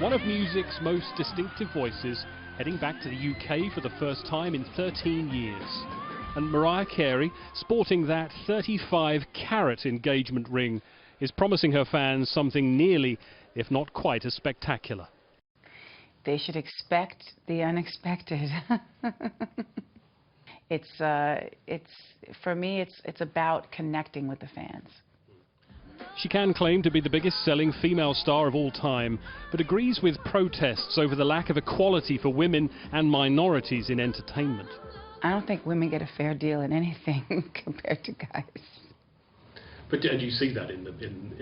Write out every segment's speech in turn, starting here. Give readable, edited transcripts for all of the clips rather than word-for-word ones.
One of music's most distinctive voices heading back to the UK for the first time in 13 years. And Mariah Carey, sporting that 35-carat engagement ring, is promising her fans something nearly, if not quite, as spectacular. They should expect the unexpected. For me, it's about connecting with the fans. She can claim to be the biggest-selling female star of all time, but agrees with protests over the lack of equality for women and minorities in entertainment. I don't think women get a fair deal in anything compared to guys. But do you see that in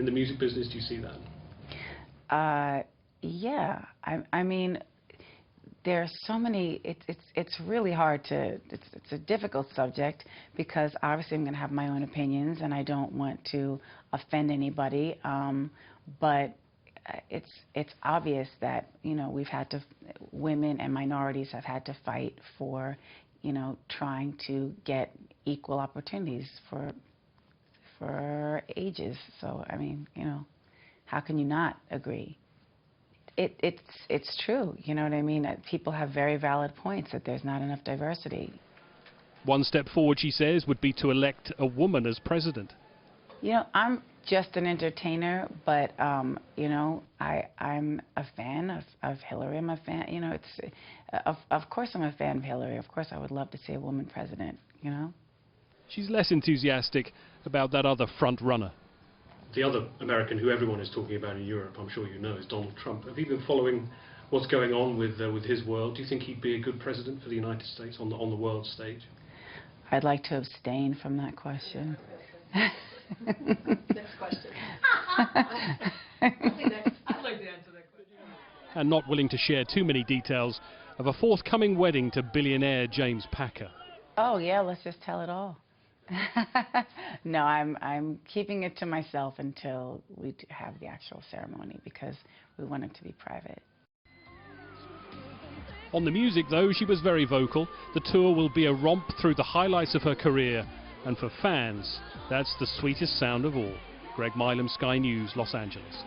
the music business? Do you see that? Yeah. I mean, there are so many. It's really hard to. It's a difficult subject because obviously I'm going to have my own opinions and I don't want to offend anybody. But it's obvious that women and minorities have had to fight for trying to get equal opportunities for ages. So I mean, how can you not agree? It's true, you know what I mean? People have very valid points that there's not enough diversity. One step forward, she says, would be to elect a woman as president. I'm just an entertainer, but I'm a fan of Hillary. I'm a fan, of course I'm a fan of Hillary. Of course I would love to see a woman president, She's less enthusiastic about that other front runner. The other American who everyone is talking about in Europe, I'm sure you know, is Donald Trump. Have you been following what's going on with his world? Do you think he'd be a good president for the United States on the world stage? I'd like to abstain from that question. Next question. I'd like to answer that question. And not willing to share too many details of a forthcoming wedding to billionaire James Packer. Oh yeah, let's just tell it all. No, I'm keeping it to myself until we have the actual ceremony because we want it to be private. On the music, though, she was very vocal. The tour will be a romp through the highlights of her career, and for fans, that's the sweetest sound of all. Greg Milam, Sky News, Los Angeles.